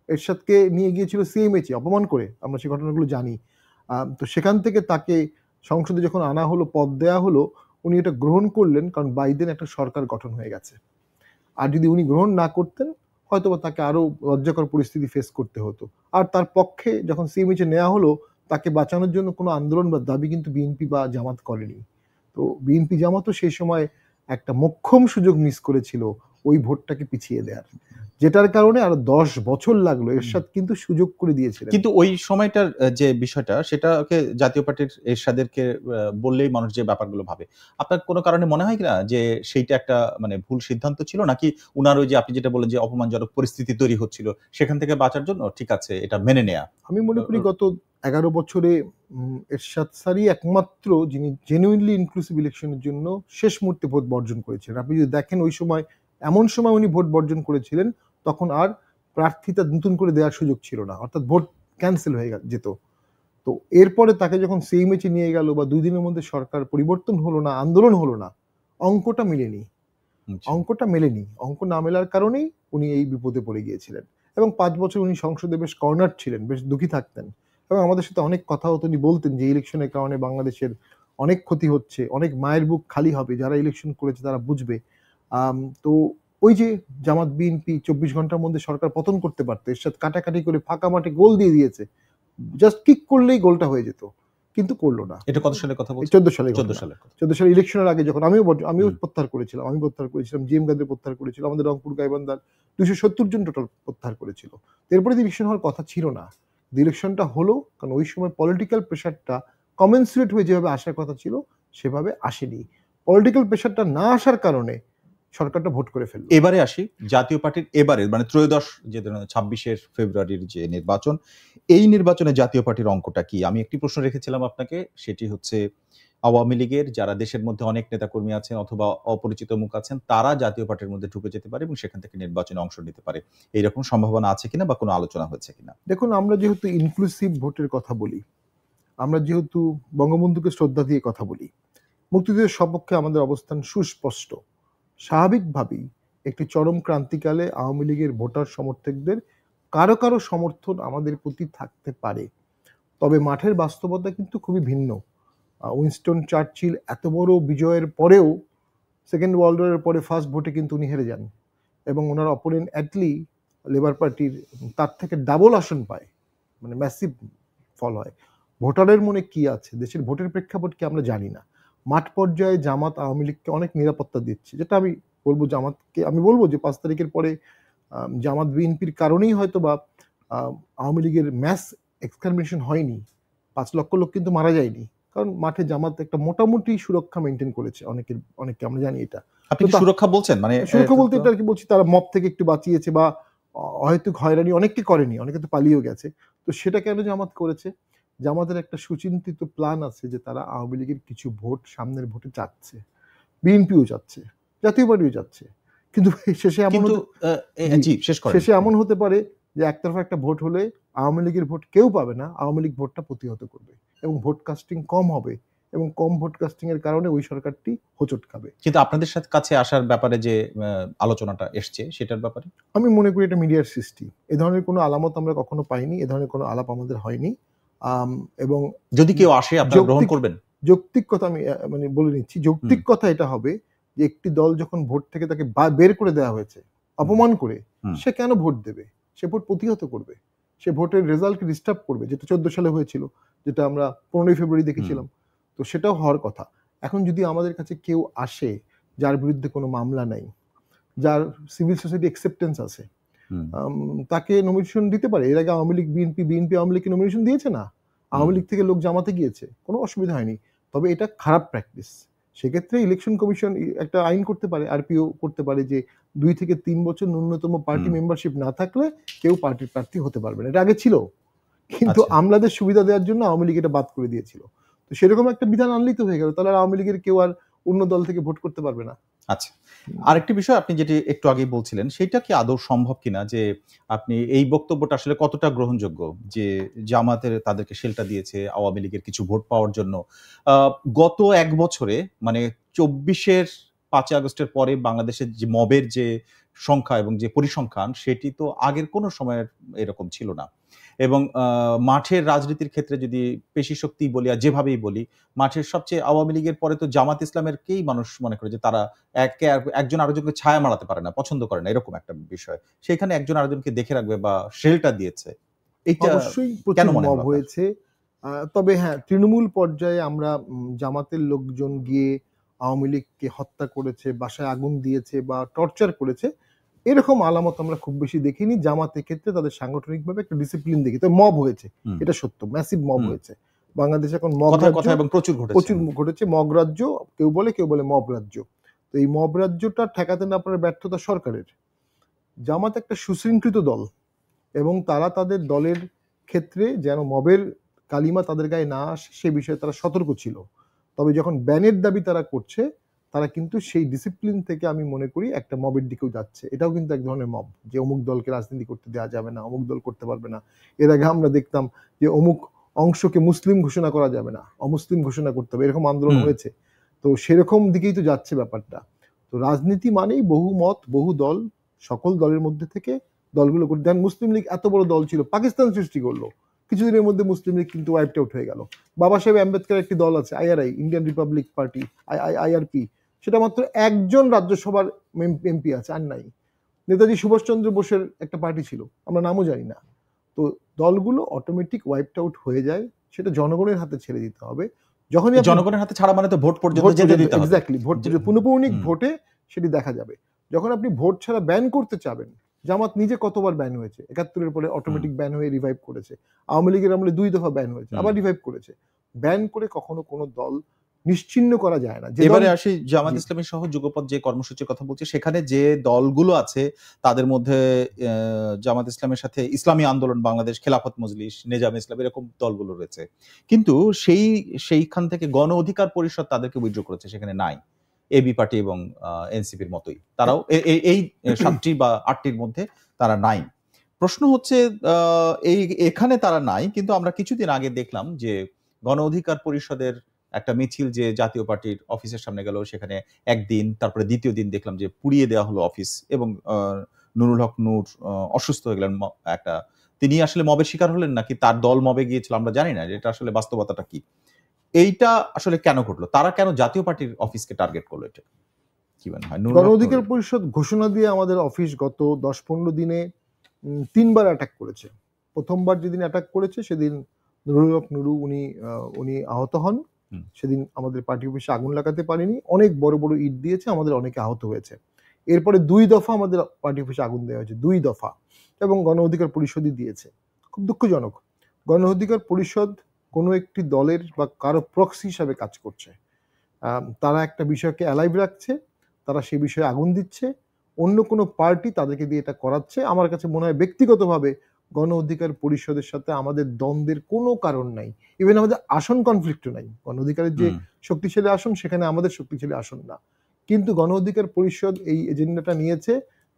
এরশাদকে নিয়ে গিয়েছিল সিএমএইচে অপমান করে, আমরা সেই ঘটনাগুলো জানি। তো সেখান থেকে তাকে সংসদে যখন আনা হলো, পদ দেয়া হলো, উনি এটা গ্রহণ করলেন কারণ বাইডেন একটা সরকার গঠন হয়ে গেছে। আর যদি উনি গ্রহণ না করতেন হয়তোবা তাকে আরো লজ্জাকর পরিস্থিতি ফেস করতে হতো। আর তার পক্ষে যখন সিএমএইচে নেওয়া হলো, তাকে বাঁচানোর জন্য কোনো আন্দোলন বা দাবি কিন্তু বিএনপি বা জামাত করেনি। তো বিএনপি জামাতও সেই সময় একটা মোক্ষম সুযোগ মিস করেছিল ওই ভোটটাকে পিছিয়ে দেওয়ার, যেটার কারণে আরো ১০ বছর লাগলো। এরশাদ কিন্তু সুযোগ করে দিয়েছিলেন। কিন্তু ওই সময়টার যে বিষয়টা, সেটাকে জাতীয় পার্টির এরশাদেরকে বললেই মানুষ যে ব্যাপারগুলো ভাবে। আপনার কোনো কারণে মনে হয় কিনা যে সেইটা একটা মানে ভুল সিদ্ধান্ত ছিল, নাকি উনার ওই যে আপনি যেটা বললেন যে অপমানজনক পরিস্থিতি তৈরি হচ্ছিল, সেখান থেকে বাঁচার জন্য ঠিক আছে এটা মেনে নেয়া? আমি মনে করি গত ১১ বছরে এরশাদ স্যারই একমাত্র যিনি জেনুইনলি ইনক্লুসিভ ইলেকশনের জন্য শেষ মুহূর্তে ভোট বর্জন করেছিলেন। আপনি যদি দেখেন ওই সময়, এমন সময় উনি ভোট বর্জন করেছিলেন তখন আর প্রার্থিতা নতুন করে দেওয়ার সুযোগ ছিল না, অর্থাৎ ভোট ক্যান্সেল হয়ে যেত। তো এরপরে তাকে যখন সিএমএইচে নিয়ে গেল বা ২ দিনের মধ্যে সরকার পরিবর্তন হলো না, আন্দোলন হলো না, অঙ্কটা মেলেনি। অঙ্কটা মেলেনি। অঙ্ক না মেলার কারণেই উনি এই বিপদে পড়ে গিয়েছিলেন এবং ৫ বছর উনি সংসদে বেশ কর্নার ছিলেন, বেশ দুঃখী থাকতেন এবং আমাদের সাথে অনেক কথা হতো। উনি বলতেন যে ইলেকশনের কারণে বাংলাদেশের অনেক ক্ষতি হচ্ছে, অনেক মায়ের বুক খালি হবে, যারা ইলেকশন করেছে তারা বুঝবে। তো ওই যে জামাত বিএনপি ২৪ ঘন্টার মধ্যে সরকার পতন করতে পারত, এরশাদ কাটাকাটি করে ফাঁকা মাঠে গোল দিয়ে দিয়েছে, জাস্ট কিক করলেই গোলটা হয়ে যেত, কিন্তু করলো না। এটা কত সালের কথা বলছেন? ১৪ সালে ১৪ সালের কথা। ১৪ সালে ইলেকশনের আগে যখন আমিও প্রত্যাহার করেছিলাম, আমি প্রত্যাহার করেছিলাম, জিএম কাদের প্রত্যাহার করেছিল, আমাদের রংপুর গাইবান্ধার ২৭০ জন টোটাল প্রত্যাহার করেছিল। এরপরে ইলেকশন হওয়ার কথা ছিল না। ইলেকশনটা হলো কারণ ওই সময় পলিটিক্যাল প্রেশারটা কমেন্সুরেট হয়ে যেভাবে আসার কথা ছিল সেভাবে আসেনি। পলিটিক্যাল প্রেশারটা না আসার কারণে সরকারটা ভোট করে ফেলল। এবারে আসি জাতীয় পার্টির এবারের মানে ত্রয়োদশ যে ২৬ ফেব্রুয়ারির যে নির্বাচন, এই নির্বাচনে জাতীয় পার্টির অঙ্কটা কি? আমি একটি প্রশ্ন রেখেছিলাম আপনাকে, সেটি হচ্ছে আওয়ামী লীগের যারা দেশের মধ্যে অনেক নেতাকর্মী আছেন অথবা অপরিচিত মুখ আছেন, তারা জাতীয় পার্টির মধ্যে ঢুকে যেতে পারে এবং সেখান থেকে নির্বাচনে অংশ নিতে পারে। এইরকম সম্ভাবনা আছে কিনা বা কোনো আলোচনা হয়েছে কিনা? দেখুন, আমরা যেহেতু ইনক্লুসিভ ভোটের কথা বলি, আমরা যেহেতু বঙ্গবন্ধুকে শ্রদ্ধা দিয়ে কথা বলি, মুক্তিযুদ্ধের সপক্ষে আমাদের অবস্থান সুস্পষ্ট, স্বাভাবিকভাবেই একটি চরম ক্রান্তিকালে আওয়ামী লীগের ভোটার সমর্থকদের কারো কারো সমর্থন আমাদের প্রতি থাকতে পারে। তবে মাঠের বাস্তবতা কিন্তু খুবই ভিন্ন। উইনস্টন চার্চিল এত বড় বিজয়ের পরেও সেকেন্ড ওয়ার্ল্ড ওয়ারের পরে ফার্স্ট ভোটে কিন্তু উনি হেরে যান এবং ওনার অপোনেন্ট অ্যাটলি লেবার পার্টির তার থেকে ডাবল আসন পায়, মানে ম্যাসিভ ফল হয়। ভোটারের মনে কি আছে, দেশের ভোটের প্রেক্ষাপট কি আমরা জানি না। মাঠ পর্যায়ে জামাত আওয়ামী লীগকে অনেক নিরাপত্তা দিচ্ছে, যেটা আমি বলবো জামাতকে, আমি বলবো যে ৫ তারিখের পরে জামাত বিএনপির কারণেই হয়তো বা আওয়ামী লীগের ম্যাস এক্সকারমিনেশন হয়নি, ৫ লক্ষ লোক কিন্তু মারা যায়নি, কারণ মাঠে জামাত একটা মোটামুটি সুরক্ষা মেনটেন করেছে। অনেকে আমরা জানি এটা। আপনি কি সুরক্ষা বলছেন? মানে সুরক্ষা বলতে এটা আর কি বলছি, তারা মব থেকে একটু বাঁচিয়েছে বা অহেতুক হয়রানি অনেককে করেনি, অনেকে তো পালিয়েও গেছে। তো সেটা কেন জামাত করেছে? জামাতের একটা সুচিন্তিত প্ল্যান আছে যে তারা আওয়ামী লীগের কিছু ভোট সামনের ভোটে চাচ্ছে, বিএনপিও চাচ্ছে, জাতীয় পার্টিও চাচ্ছে, কিন্তু শেষে এমন হতে পারে যে একতরফা একটা ভোট হলে আওয়ামী লীগের ভোট কেউ পাবে না, আওয়ামী লীগ ভোটটা প্রতিহত করবে এবং ভোট কাস্টিং কম হবে এবং কম ভোট কাস্টিং এর কারণে ওই সরকারটি হোঁচট খাবে। কিন্তু আপনাদের সাথে কাছে আসার ব্যাপারে যে আলোচনাটা এসছে সেটার ব্যাপারে আমি মনে করি এটা মিডিয়ার সৃষ্টি। এ ধরনের কোনো আলামত আমরা কখনো পাইনি, এ ধরনের কোনো আলাপ আমাদের হয়নি। এবং যদি কেউ আসে আপনারা গ্রহণ করবেন? যৌক্তিক কথা আমি মানে বলে নিচ্ছি, যৌক্তিক কথা এটা হবে যে একটি দল যখন ভোট থেকে তাকে বের করে দেওয়া হয়েছে অপমান করে, সে কেন ভোট দেবে? সে ভোট প্রতিহত করবে, সে ভোটের রেজাল্টকে ডিস্টার্ব করবে, যেটা ১৪ সালে হয়েছিল, যেটা আমরা ১৫ই ফেব্রুয়ারি দেখেছিলাম। তো সেটাও হওয়ার কথা। এখন যদি আমাদের কাছে কেউ আসে যার বিরুদ্ধে কোনো মামলা নাই, যার সিভিল সোসাইটি অ্যাকসেপ্টেন্স আছে, তাকে নমিনেশন দিতে পারে। এর আগে আওয়ামী লীগ বিএনপি আওয়ামী লীগকে নমিনেশন দিয়েছে না, আওয়ামী লীগ থেকে লোক জামাতে গিয়েছে, কোনো অসুবিধা হয়নি। তবে এটা খারাপ প্র্যাকটিস, সেক্ষেত্রে ইলেকশন কমিশন একটা আইন করতে পারে, আরপিও করতে পারে যে 2 থেকে 3 বছর ন্যূনতম পার্টি মেম্বারশিপ না থাকলে কেউ পার্টির প্রার্থী হতে পারবে না। এটা আগে ছিল, কিন্তু আচ্ছা আমলাদের সুবিধা দেওয়ার জন্য আওয়ামী লীগ এটা বাদ করে দিয়েছিল। তো সেরকম একটা বিধান আনলেই তো হয়ে গেল, তাহলে আর আওয়ামী লীগের কেউ আর অন্য দল থেকে ভোট করতে পারবে না। আচ্ছা, আরেকটি বিষয় আপনি যেটি একটু আগেই বলছিলেন সেটা কি আদৌ সম্ভব কিনা, যে আপনি এই বক্তব্যটা আসলে কতটা গ্রহণযোগ্য যে জামাতের তাদেরকে শেল্টার দিয়েছে আওয়ামী লীগের কিছু ভোট পাওয়ার জন্য। গত এক বছরে মানে 24-এর 5ই আগস্টের পরে বাংলাদেশের যে মবের যে সংখ্যা এবং যে পরিসংখ্যান সেটি তো আগের কোনো সময়ের এরকম ছিল না। এবং মাঠের রাজনীতির ক্ষেত্রে যদি পেশি শক্তি বলি আর যেভাবেই বলি, মাঠের সবচেয়ে আওয়ামী লীগের পরে তো জামাত ইসলামেরকেই মানুষ মনে করে যে তারা একজন আরেকজনকে ছায়া মারাতে পারে না, পছন্দ করে না, এরকম একটা বিষয়। সেখানে একজন আরেকজনকে দেখে রাখবে বা শেল্টার দিয়েছে, এইটা অবশ্যই কেন প্রচুর মনে মব হলো আপনার? হয়েছে। তবে হ্যাঁ, তৃণমূল পর্যায়ে আমরা জামাতের লোকজন গিয়ে আওয়ামী লীগকে হত্যা করেছে, বাসায় আগুন দিয়েছে বা টর্চার করেছে, এরকম আলামত আমরা খুব বেশি দেখিনি। জামাতের ক্ষেত্রে তাদের সাংগঠনিকভাবে একটা ডিসিপ্লিন দেখি। তো মব হয়েছে, হুম, এটা সত্য, ম্যাসিভ মব হুম। হয়েছে। বাংলাদেশ এখন মব কথায় রাজ্য, কথায় এবং প্রচুর ঘটেছে। প্রচুর ঘটেছে মব রাজ্য, কেউ বলে মব রাজ্য। তো এই মব রাজ্যটা ঠেকাতে না পারার ব্যর্থতা সরকারের। জামাত একটা সুশৃঙ্খলিত দল এবং তারা তাদের দলের ক্ষেত্রে যেন মবের কালিমা তাদের গায়ে না আসে সে বিষয়ে তারা সতর্ক ছিল। তবে যখন ব্যানের দাবি তারা করছে, তারা কিন্তু সেই ডিসিপ্লিন থেকে আমি মনে করি একটা মবের দিকেও যাচ্ছে। এটাও কিন্তু এক ধরনের মব, যে অমুক দলকে রাজনীতি করতে দেওয়া যাবে না, অমুক দল করতে পারবে না। এর আগে আমরা দেখতাম যে অমুক অংশকে মুসলিম ঘোষণা করা যাবে না, অমুসলিম ঘোষণা করতে হবে, এরকম আন্দোলন হয়েছে। তো সেরকম দিকেই তো যাচ্ছে ব্যাপারটা। তো রাজনীতি মানেই বহু মত, বহু দল, সকল দলের মধ্যে থেকে দলগুলো করে দেন। মুসলিম লীগ এত বড় দল ছিল, পাকিস্তান সৃষ্টি করলো, কিছুদিনের মধ্যে মুসলিম লীগ কিন্তু ওয়াইপড আউট হয়ে গেল। বাবা সাহেব আম্বেদকর একটি দল আছে, IRI, Indian Republic party, IRP, সেটা মাত্র একজন রাজ্যসভার এমপি আছে, আর নাই। নেতাজি সুভাষচন্দ্র বোসের একটা পার্টি ছিল, আমরা নামও জানি না। তো দলগুলো অটোমেটিক ওয়াইপড আউট হয়ে যায়, সেটা জনগণের হাতে ছেড়ে দিতে হবে। যখনই আপনি জনগণের হাতে ছাড়া মানে তো ভোট পর্যন্ত ভোট যেতে দিতে হবে। এক্স্যাক্টলি, ভোট পুনঃপৌনিক হুম। ভোটে সেটি দেখা যাবে। যখন আপনি ভোট ছাড়া ব্যান করতে চাবেন, জামাত নিজে কতবার ব্যান হয়েছে, 71-এর পরে অটোমেটিক ব্যান হয়ে রিভাইভ করেছে। আওয়ামী লীগের আমলে 2 দফা ব্যান হয়েছে, আবার রিভাইভ করেছে। ব্যান করে কখনো কোনো দল নিশ্চিহ্ন করা যায় না। যে দল, এবারে আসি জামাত জি, ইসলামী সহ যুগপৎ যে কর্মসূচির কথা বলছি, সেখানে যে দলগুলো আছে তাদের মধ্যে জামাত ইসলামের সাথে ইসলামী আন্দোলন বাংলাদেশ, খেলাফত মজলিস, নেজামে ইসলাম এরকম দলগুলো রয়েছে। কিন্তু সেইখান থেকে গণ অধিকার পরিষদ তাদেরকে উইথড্র করেছে, সেখানে নাই। এবি পার্টি এবং এনসিপির মতোই তারাও এই 7টি বা 8টির মধ্যে তারা নাই। প্রশ্ন হচ্ছে এখানে তারা নাই, কিন্তু আমরা কিছুদিন আগে দেখলাম যে গণ অধিকার পরিষদের একটা মিছিল যে জাতীয় পার্টির অফিসের সামনে গেল, সেখানে একদিন, তারপরে দ্বিতীয় দিন দেখলাম যে পুড়িয়ে দেওয়া হলো অফিস এবং নুরুল হক নূর অসুস্থ হয়ে গেলেন। একটা তিনি আসলে মবের শিকার হলেন নাকি তার দল মবে গিয়েছিল আমরা জানি না, এটা আসলে বাস্তবতাটা কি। এইটা আসলে কেন ঘটলো, তারা কেন জাতীয় পার্টির অফিসকে টার্গেট করলো, এটা কি মনে হয়? নুরুল গণ হক অধিকার নূরের। পরিষদ ঘোষণা দিয়ে আমাদের অফিস গত 10-15 দিনে 3বার অ্যাটাক করেছে। প্রথমবার যেদিন অ্যাটাক করেছে সেদিন নুরুল হক নুরু উনি আহত হন। হুম, সেদিন আমাদের পার্টি অফিসে আগুন লাগাতে পারেনি, অনেক বড় বড় ইট দিয়েছে, আমাদের অনেকে আহত হয়েছে। এরপরে 2 দফা আমাদের পার্টি অফিসে আগুন দেওয়া হয়েছে, 2 দফা, এবং গণ অধিকার পরিষদই দিয়েছে। খুব দুঃখজনক। গণ অধিকার পরিষদ কোনো একটি দলের বা কারো প্রক্সি হিসাবে কাজ করছে। তারা একটা বিষয়কে অ্যালাইভ রাখছে, তারা সে বিষয়ে আগুন দিচ্ছে, অন্য কোনো পার্টি তাদেরকে দিয়ে এটা করাচ্ছে। আমার কাছে মনে হয় ব্যক্তিগতভাবে গণ অধিকার পরিষদের সাথে আমাদের দ্বন্দ্বের কোনো কারণ নাই। ইভেন আমাদের আসন কনফ্লিক্টও নাই। গণ অধিকারের যে হুম। শক্তিশালী আসন, সেখানে আমাদের শক্তিশালী আসন না। কিন্তু গণ অধিকার পরিষদ এই এজেন্ডাটা নিয়েছে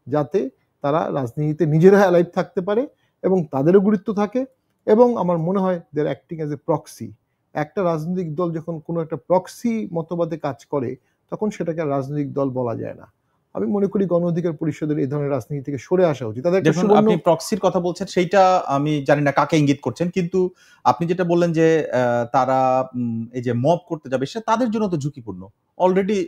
যাতে তারা রাজনীতিতে নিজেরা অ্যালাইভ থাকতে পারে এবং তাদেরও গুরুত্ব থাকে, এবং আমার মনে হয় দে আর অ্যাক্টিং অ্যাজ এ প্রক্সি। একটা রাজনৈতিক দল যখন কোনো একটা প্রক্সি মতবাদে কাজ করে, তখন সেটাকে আর রাজনৈতিক দল বলা যায় না। আমি মনে করি গণ অধিকার পরিষদের এই ধরনের রাজনীতি থেকে সরে আসা উচিত। তাদের একটা দেখুন, সুবর্ণ, আপনি প্রক্সির কথা বলছেন, সেইটা আমি জানি না কাকে ইঙ্গিত করছেন। কিন্তু আপনি যেটা বললেন যে তারা এই যে মব করতে যাবে সে তাদের জন্য তো ঝুঁকিপূর্ণ। অলরেডি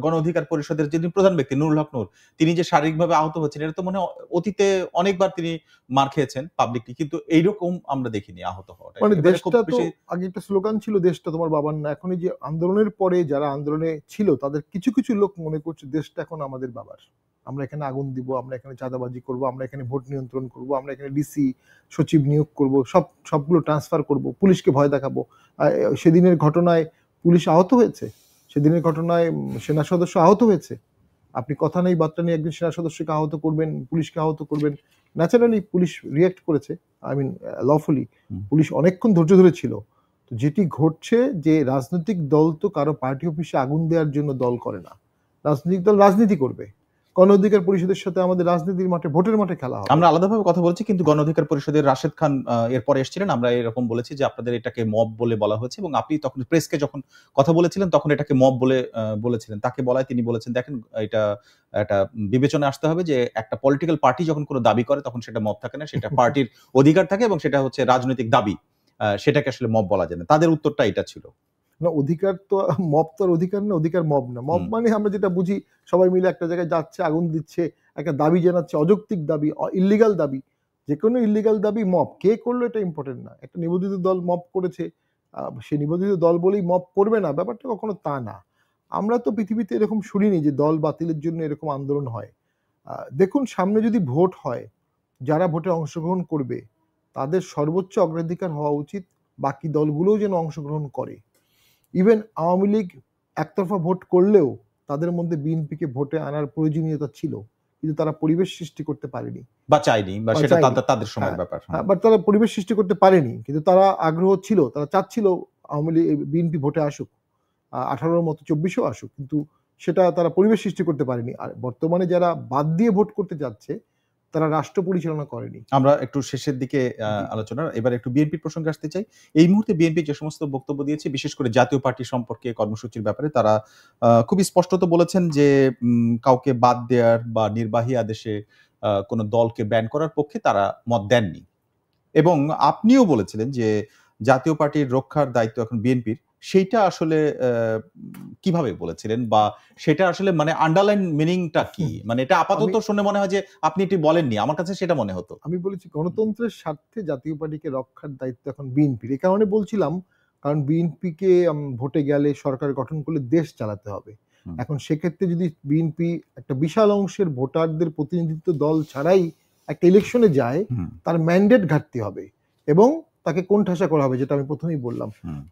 গণ অধিকার পরিষদের যিনি প্রধান ব্যক্তি নুরুল হক নূর, তিনি যে শারীরিকভাবে আহত হচ্ছেন, এটা তো মনে হয় অতীতে অনেকবার তিনি মার খেয়েছেন পাবলিকলি, কিন্তু এইরকম আমরা দেখিনি আহত হওয়াটা। মানে এবারে খুব দেশটা তো, বেশি। আগে একটা স্লোগান ছিল দেশটা তোমার বাবার না। এখন এই যে আন্দোলনের পরে যারা আন্দোলনে ছিল তাদের কিছু কিছু লোক মনে করছে দেশটা এখন আমাদের বাবার। আমরা এখানে আগুন দিব, আমরা এখানে চাঁদাবাজি করব, আমরা এখানে ভোট নিয়ন্ত্রণ করব, আমরা এখানে ডিসি সচিব নিয়োগ করব, সবগুলো ট্রান্সফার করব, পুলিশকে ভয় দেখাবো। সেদিনের ঘটনায় পুলিশ আহত হয়েছে, সেদিনের ঘটনায় সেনা সদস্য আহত হয়েছে। আপনি কথা নেই বার্তা নেই একজন সেনা সদস্যকে আহত করবেন, পুলিশকে আহত করবেন। ন্যাচারালি পুলিশ রিয়াক্ট করেছে, আই মিন লফুলি। পুলিশ অনেকক্ষণ ধৈর্য ধরেছিল। তো যেটি ঘটছে যে রাজনৈতিক দল তো কারো পার্টি অফিসে আগুন দেওয়ার জন্য দল করে না। রাজনৈতিক দল রাজনীতি করবে। গণ অধিকার পরিষদের সাথে আমাদের রাজনীতির মাঠে, ভোটের মাঠে খেলা হবে। আমরা আলাদাভাবে কথা বলছি, কিন্তু গণ অধিকার পরিষদের রাশেদ খান এরপরে এসেছিলেন। আমরা এরকম বলেছি যে আপনাদের এটাকে মব বলে বলা হয়েছে, এবং আপনি তখন প্রেসকে যখন কথা বলেছিলেন তখন এটাকে মব বলে বলেছিলেন। তাকে বলায় তিনি বলেছেন, দেখেন এটা একটা বিবেচনায় আসতে হবে যে একটা পলিটিক্যাল পার্টি যখন কোনো দাবি করে তখন সেটা মব থাকে না, সেটা পার্টির অধিকার থাকে এবং সেটা হচ্ছে রাজনৈতিক দাবি। সেটাকে আসলে মব বলা যায় না। তাদের উত্তরটা এটা ছিল। না, অধিকার তো মব তো আর অধিকার না, অধিকার মব না। মব মানে আমরা যেটা বুঝি সবাই মিলে একটা জায়গায় যাচ্ছে, আগুন দিচ্ছে, একটা দাবি জানাচ্ছে, অযৌক্তিক দাবি, ইল্লিগাল দাবি। যে কোনো ইল্লিগাল দাবি মব কে করলো এটা ইম্পর্টেন্ট না। একটা নিবন্ধিত দল মব করেছে, সে নিবন্ধিত দল বলেই মব করবে না, ব্যাপারটা কখনো তা না। আমরা তো পৃথিবীতে এরকম শুনিনি যে দল বাতিলের জন্য এরকম আন্দোলন হয়। দেখুন, সামনে যদি ভোট হয়, যারা ভোটে অংশগ্রহণ করবে তাদের সর্বোচ্চ অগ্রাধিকার হওয়া উচিত বাকি দলগুলোও যেন অংশগ্রহণ করে। ইভেন আওয়ামী লীগ একতরফা ভোট করলেও তাদের মধ্যে বিএনপিকে ভোটে আনার প্রয়োজনীয়তা ছিল, কিন্তু তারা পরিবেশ সৃষ্টি করতে পারেনি বা চাইনি, বা সেটা তাদের সময়ের ব্যাপার। বাট তারা পরিবেশ সৃষ্টি করতে পারেনি, কিন্তু তারা আগ্রহ ছিল, তারা চাচ্ছিল আওয়ামী লীগ বিএনপি ভোটে আসুক, 18-র মতো 24-ও আসুক, কিন্তু সেটা তারা পরিবেশ সৃষ্টি করতে পারেনি। আর বর্তমানে যারা বাদ দিয়ে ভোট করতে যাচ্ছে তারা রাষ্ট্র পরিচালনা করেনি। আমরা একটু শেষের দিকে আলোচনা, এবার একটু বিএনপির প্রসঙ্গে আসতে চাই। এই মুহূর্তে বিএনপি যে সমস্ত বক্তব্য দিয়েছে, বিশেষ করে জাতীয় পার্টি সম্পর্কে কর্মসূচির ব্যাপারে, তারা খুবই স্পষ্টত বলেছেন যে কাউকে বাদ দেওয়ার বা নির্বাহী আদেশে কোনো দলকে ব্যান করার পক্ষে তারা মত দেননি। এবং আপনিও বলেছিলেন যে জাতীয় পার্টির রক্ষার দায়িত্ব এখন বিএনপির। সেইটা আসলে কিভাবে বলেছিলেন, বা সেটা আসলে মানে আন্ডারলাইন মিনিংটা কি? মানে এটা আপাতত শুনে মনে হয় যে আপনি এটি বলেননি, আমার কাছে সেটা মনে হতো। আমি বলেছি গণতন্ত্রের স্বার্থে জাতীয় পার্টিকে রক্ষার দায়িত্ব এখন বিএনপির। এই কারণে বলছিলাম, কারণ বিএনপিকে ভোটে গেলে সরকার গঠন করলে দেশ চালাতে হবে। এখন সেক্ষেত্রে যদি বিএনপি একটা বিশাল অংশের ভোটারদের প্রতিনিধিত্ব দল ছাড়াই একটা ইলেকশনে যায়, তার ম্যান্ডেট ঘাটতি হবে এবং তাকে কোণঠাসা করা হবে, যেটা আমি প্রথমেই বললাম।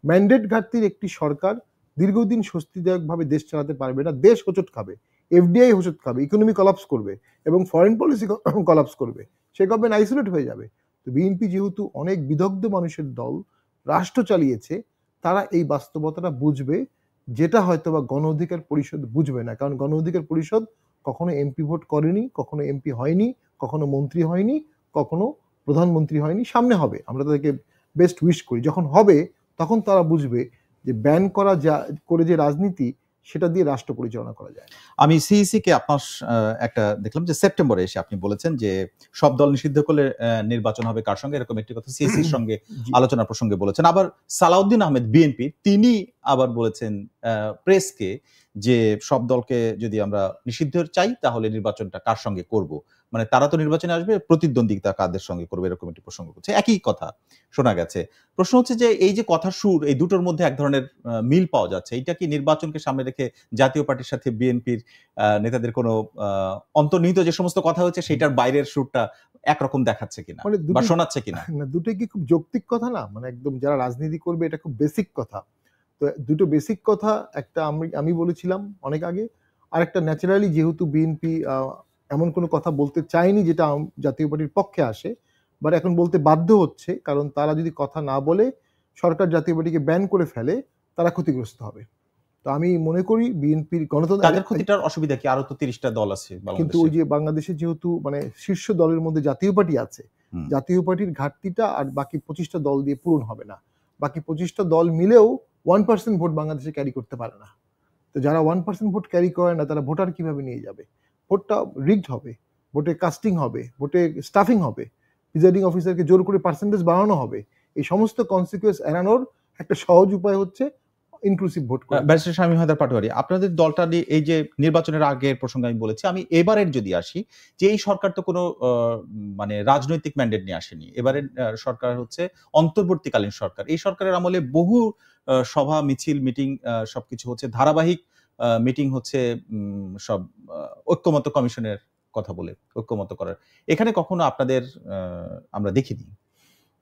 ম্যান্ডেট ঘাটতির একটি সরকার দীর্ঘদিন স্বস্তিদায়কভাবে দেশ চালাতে পারবে না। দেশ হোঁচট খাবে, এফডিআই হোঁচট খাবে, ইকোনমি কলাপস করবে এবং ফরেন পলিসি কলাপস করবে। সে গভর্নমেন্ট আইসোলেট হয়ে যাবে। তো বিএনপি যেহেতু অনেক বিদগ্ধ মানুষের দল, রাষ্ট্র চালিয়েছে, তারা এই বাস্তবতাটা বুঝবে, যেটা হয়তো বা গণ অধিকার পরিষদ বুঝবে না। কারণ গণ অধিকার পরিষদ কখনো এমপি ভোট করেনি, কখনো এমপি হয়নি, কখনো মন্ত্রী হয়নি, কখনো প্রধানমন্ত্রী হয়নি। সামনে হবে, আমরা তাদেরকে বেস্ট উইশ করি। যখন হবে তখন তারা বুঝবে যে ব্যান করা করে যে রাজনীতি, সেটা দিয়ে রাষ্ট্র পরিচালনা করা যায়। আমি সিইসি কে আপনার একটা দেখলাম যে সেপ্টেম্বরে এসে আপনি বলেছেন যে সব দল নিষিদ্ধ করলে নির্বাচন হবে কার সঙ্গে, এরকম একটি কথা সিইসির সঙ্গে আলোচনার প্রসঙ্গে বলেছেন। আবার সালাউদ্দিন আহমেদ বিএনপি, তিনি আবার বলেছেন প্রেসকে যে সব দলকে যদি আমরা নিষিদ্ধ চাই তাহলে নির্বাচনটা কার সঙ্গে করব, মানে তারা তো নির্বাচনে আসবে, প্রতিদ্বন্দ্বিতা কাদের সঙ্গে করবে, এরকম একটি প্রসঙ্গ করছে। একই কথা শোনা গেছে। প্রশ্ন হচ্ছে যে এই যে কথার সুর, এই দুটোর মধ্যে এক ধরনের মিল পাওয়া যাচ্ছে, এটা কি নির্বাচনকে সামনে রেখে জাতীয় পার্টির সাথে বিএনপির নেতাদের কোনো অন্তর্নিহিত যে সমস্ত কথা হচ্ছে সেটার বাইরের সুরটা একরকম দেখাচ্ছে কিনা বা শোনাচ্ছে কিনা? না, দুটোই কি খুব যৌক্তিক কথা না? মানে একদম যারা রাজনীতি করবে, এটা খুব বেসিক কথা। তো দুটো বেসিক কথা, একটা আমি বলেছিলাম অনেক আগে, আর একটা ন্যাচারালি যেহেতু বিএনপি এমন কোনো কথা বলতে চায়নি যেটা জাতীয় পার্টির পক্ষে আসে, বাট এখন বলতে বাধ্য হচ্ছে, কারণ তারা যদি কথা না বলে সরকার জাতীয় পার্টিকে ব্যান করে ফেলে, তারা ক্ষতিগ্রস্ত হবে। তো আমি মনে করি বিএনপির গণতন্ত্র, তাদের ক্ষতিটার অসুবিধা কি? আরো তো 30টা দল আছে কিন্তু ওই যে বাংলাদেশে যেহেতু মানে শীর্ষ দলের মধ্যে জাতীয় পার্টি আছে, জাতীয় পার্টির ঘাটতিটা আর বাকি 25টা দল দিয়ে পূরণ হবে না। বাকি 25টা দল মিলেও 1% ভোট বাংলাদেশে ক্যারি করতে পারে না। তো যারা 1% ভোট ক্যারি করে না, তারা ভোটার কিভাবে নিয়ে যাবে? ভোটটা রিগড হবে, ভোটে কাস্টিং হবে, ভোটে স্টাফিং হবে, প্রিজাইডিং অফিসারকে জোর করে পার্সেন্টেজ বাড়ানো হবে। এই সমস্ত কনসিকুয়েন্স এড়ানোর একটা সহজ উপায় হচ্ছে ইনক্লুসিভ ভোট করা। ব্যারিস্টার শামীম হায়দার পাটোয়ারি, আপনাদের দলটা নিয়ে এই যে নির্বাচনের আগের প্রসঙ্গে আমি বলেছি, আমি এবারের যদি আসি, যে এই সরকার তো কোনো মানে রাজনৈতিক ম্যান্ডেট নিয়ে আসেনি। এবারের সরকার হচ্ছে অন্তর্বর্তীকালীন সরকার। এই সরকারের আমলে বহু সভা মিছিল মিটিং সবকিছু হচ্ছে ধারাবাহিক মিটিং হচ্ছে, সব ঐক্যমত্য কমিশনের কথা বলে ঐক্যমত্য করার, এখানে কখনো আপনাদের আমরা দেখিনি।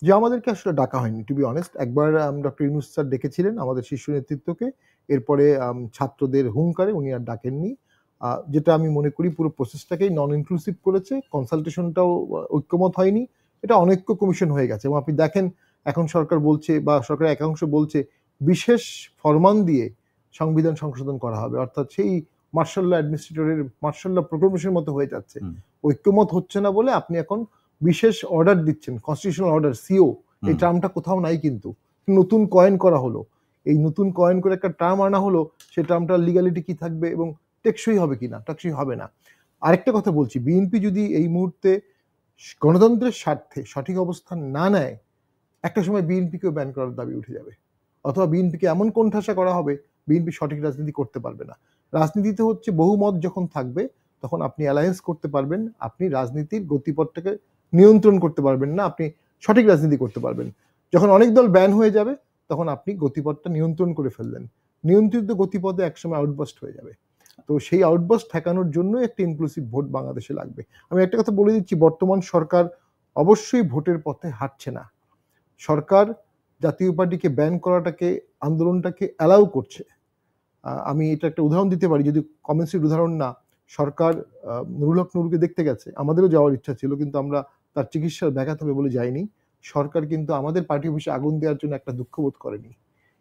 যে আমাদেরকে আসলে ডাকা হয়নি, টু বি অনেস্ট। একবার ডক্টর ইউনূস স্যার ডেকেছিলেন আমাদের শীর্ষ নেতৃত্বকে, এরপরে ছাত্রদের হুঙ্কারে উনি আর ডাকেননি। যেটা আমি মনে করি পুরো প্রসেসটাকেই নন ইনক্লুসিভ করেছে, কনসালটেশনটাও ঐক্যমত হয়নি, এটা অনৈক্য কমিশন হয়ে গেছে। এবং আপনি দেখেন এখন সরকার বলছে বা সরকারের একাংশ বলছে বিশেষ ফরমান দিয়ে সংবিধান সংশোধন করা হবে, অর্থাৎ সেই মার্শাল ল অ্যাডমিনিস্ট্রেটরের মার্শাল ল প্রোক্লেমেশনের মতো হয়ে যাচ্ছে। ঐক্যমত হচ্ছে না বলে আপনি এখন বিশেষ অর্ডার দিচ্ছেন, কনস্টিটিউশনাল অর্ডার, সিও, এই টার্মটা কোথাও নাই, কিন্তু নতুন কয়েন করা হলো। এই নতুন কয়েন করে একটা টার্ম আনা হলো, সেই টার্মটার লিগ্যালিটি কি থাকবে এবং টেকসই হবে কিনা? টেকসই হবে না। আরেকটা কথা বলছি, বিএনপি যদি এই মুহূর্তে গণতন্ত্রের স্বার্থে সঠিক অবস্থান না নেয়, একটা সময় বিএনপিকেও ব্যান করার দাবি উঠে যাবে, অথবা বিএনপিকে এমন কোণঠাসা করা হবে বিএনপি সঠিক রাজনীতি করতে পারবে না। রাজনীতিতে হচ্ছে বহুমত যখন থাকবে তখন আপনি অ্যালায়েন্স করতে পারবেন, আপনি রাজনীতির গতিপথটাকে নিয়ন্ত্রণ করতে পারবেন না, আপনি সঠিক রাজনীতি করতে পারবেন। যখন অনেক দল ব্যান হয়ে যাবে তখন আপনি গতিপথটা নিয়ন্ত্রণ করে ফেললেন, নিয়ন্ত্রিত গতিপথে একসময় আউটবাস্ট হয়ে যাবে। তো সেই আউটবাস্ট ঠেকানোর জন্য একটা ইনক্লুসিভ ভোট বাংলাদেশে লাগবে। আমি একটা কথা বলে দিচ্ছি, বর্তমান সরকার অবশ্যই ভোটের পথে হাঁটছে না। সরকার জাতীয় পার্টিকে ব্যান করাটাকে, আন্দোলনটাকে অ্যালাউ করছে। আমি এটা একটা উদাহরণ দিতে পারি, যদি কমেন্সের উদাহরণ না। সরকার নুরুল হক নুরুকে দেখতে গেছে, আমাদেরও যাওয়ার ইচ্ছা ছিল, কিন্তু আমরা তার চিকিৎসার ব্যাঘাত হবে বলে যাইনি। সরকার কিন্তু আমাদের পার্টি অফিসে আগুন দেওয়ার জন্য একটা দুঃখবোধ করেনি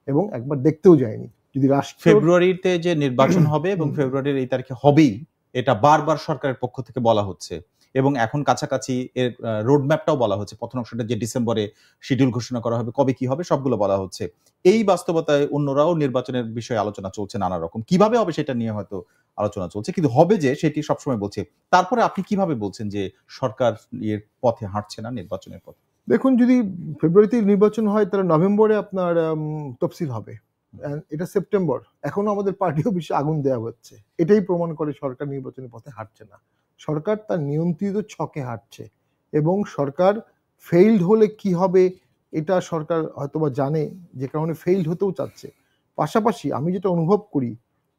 এবং একবার দেখতেও যায়নি। যদি রাষ্ট্র ফেব্রুয়ারিতে যে নির্বাচন হবে এবং ফেব্রুয়ারির এই তারিখে হবেই, এটা বারবার সরকারের পক্ষ থেকে বলা হচ্ছে এবং এখন কাছাকাছি এর রোডম্যাপটাও বলা হচ্ছে, প্রথম অংশটা যে ডিসেম্বরে শিডিউল ঘোষণা করা হবে, কবে কি হবে সবগুলো বলা হচ্ছে। এই বাস্তবতায় অন্যরাও নির্বাচনের বিষয়ে আলোচনা চলছে নানা রকম, কিভাবে হবে সেটা নিয়ে হয়তো আলোচনা চলছে, কিন্তু হবে যে সেটি সবসময় বলছে। তারপরে আপনি কিভাবে বলছেন যে সরকার এর পথে হাঁটছে না, নির্বাচনের পথে? দেখুন, যদি ফেব্রুয়ারিতে নির্বাচন হয় তাহলে নভেম্বরে আপনার তফসিল হবে, এটা সেপ্টেম্বর, এখনো আমাদের পার্টি অফিসে আগুন দেওয়া হচ্ছে। এটাই প্রমাণ করে সরকার নির্বাচনের পথে হাঁটছে না। সরকার তার নিয়ন্ত্রিত ছকে হাঁটছে এবং সরকার ফেইল্ড হলে কি হবে এটা সরকার হয়তোবা জানে, যে কারণে ফেইল্ড হতেও চাচ্ছে। পাশাপাশি আমি যেটা অনুভব করি,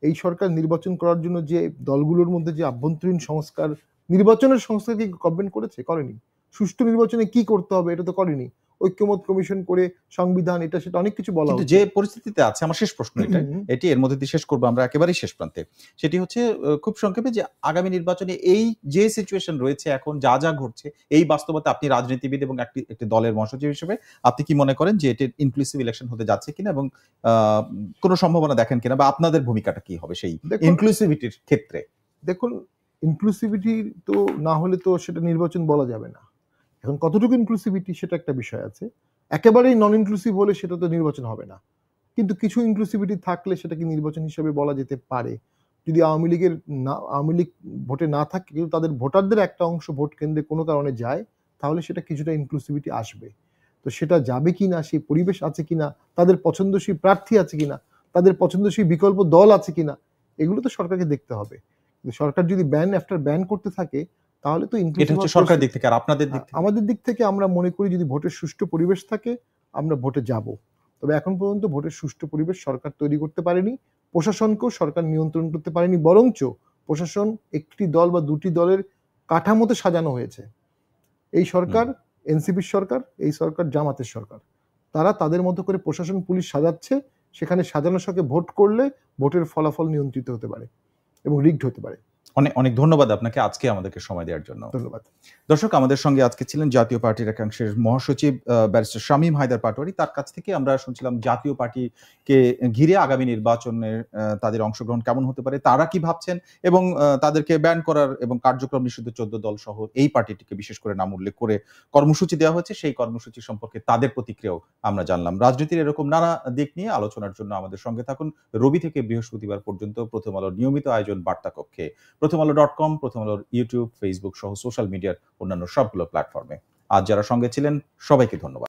এই সরকার নির্বাচন করার জন্য যে দলগুলোর মধ্যে যে আভ্যন্তরীণ সংস্কার, নির্বাচনের সংস্কার কি গভর্নমেন্ট করেছে? করেনি। সুষ্ঠু নির্বাচনে কি করতে হবে এটা তো করেনি। ঐক্যমত কমিশন করে সংবিধান, এটা সেটা অনেক কিছু বলা কিন্তু হচ্ছে। যে পরিস্থিতিতে আছে, আমার শেষ প্রশ্ন এটা, এটি এর মধ্যে দিয়ে শেষ করবো আমরা একেবারেই শেষ প্রান্তে। সেটি হচ্ছে খুব সংক্ষেপে যে আগামী নির্বাচনে এই যে সিচুয়েশন রয়েছে এখন, যা যা ঘটছে, এই বাস্তবতা আপনি রাজনীতিবিদ এবং একটি দলের মহাসচিব হিসেবে আপনি কি মনে করেন যে এটি ইনক্লুসিভ ইলেকশন হতে যাচ্ছে কিনা এবং কোনো সম্ভাবনা দেখেন কিনা, বা আপনাদের ভূমিকাটা কি হবে সেই ইনক্লুসিভিটির ক্ষেত্রে? দেখুন, ইনক্লুসিভিটি তো না হলে তো সেটা নির্বাচন বলা যাবে না। এখন কতটুকু ইনক্লুসিভিটি সেটা একটা বিষয় আছে। একেবারেই নন ইনক্লুসিভ হলে সেটা তো নির্বাচন হবে না, কিন্তু কিছু ইনক্লুসিভিটি থাকলে সেটাকে নির্বাচন হিসেবে বলা যেতে পারে। যদি আওয়ামী লীগ ভোটে না থাকে, কিন্তু তাদের ভোটারদের একটা অংশ ভোট কেন্দ্রে কোনো কারণে যায়, তাহলে সেটা কিছুটা ইনক্লুসিভিটি আসবে। তো সেটা যাবে কিনা, সেই পরিবেশ আছে কিনা, তাদের পছন্দসই প্রার্থী আছে কিনা, তাদের পছন্দসই বিকল্প দল আছে কিনা, এগুলো তো সরকারকে দেখতে হবে। সরকার যদি ব্যান আফটার ব্যান করতে থাকে তাহলে তো এটা হচ্ছে সরকারের দিক থেকে। আর আপনাদের দিক থেকে? আমাদের দিক থেকে আমরা মনে করি যদি ভোটের সুষ্ঠু পরিবেশ থাকে আমরা ভোটে যাব। তবে এখন পর্যন্ত ভোটের সুষ্ঠু পরিবেশ সরকার তৈরি করতে পারেনি, প্রশাসনকেও সরকার নিয়ন্ত্রণ করতে পারেনি, বরঞ্চ প্রশাসন একটি দল বা দুটি দলের কাঠামোতে সাজানো হয়েছে। এই সরকার এনসিপির সরকার, এই সরকার জামাতের সরকার, তারা তাদের মতো করে প্রশাসন পুলিশ সাজাচ্ছে, সেখানে সাজানো শকে ভোট করলে ভোটের ফলাফল নিয়ন্ত্রিত হতে পারে এবং রিগড হতে পারে। অনেক অনেক ধন্যবাদ আপনাকে আজকে আমাদেরকে সময় দেওয়ার জন্য। ধন্যবাদ। দর্শক, আমাদের সঙ্গে আজকে ছিলেন জাতীয় পার্টির একাংশের মহাসচিব ব্যারিস্টার শামীম হায়দার পাটোয়ারি। তার কাছ থেকে আমরা শুনছিলাম জাতীয় পার্টিকে ঘিরে আগামী নির্বাচনের তাদের অংশগ্রহণ কেমন হতে পারে, তারা কি ভাবছেন, এবং তাদেরকে ব্যান করার এবং কার্যক্রম নিষিদ্ধ 14 দল সহ এই পার্টিটিকে বিশেষ করে নাম উল্লেখ করে কর্মসূচি দেওয়া হয়েছে, সেই কর্মসূচি সম্পর্কে তাদের প্রতিক্রিয়াও আমরা জানলাম। রাজনীতির এরকম নানা দিক নিয়ে আলোচনার জন্য আমাদের সঙ্গে থাকুন রবি থেকে বৃহস্পতিবার পর্যন্ত প্রথম আলোর নিয়মিত আয়োজন বার্তা কক্ষে, প্রথমআলো.com, প্রথম আলোর ইউটিউব, ফেসবুক সহ সোশ্যাল মিডিয়ার অন্যান্য সবগুলো প্ল্যাটফর্মে। আজ যারা সঙ্গে ছিলেন সবাইকে ধন্যবাদ।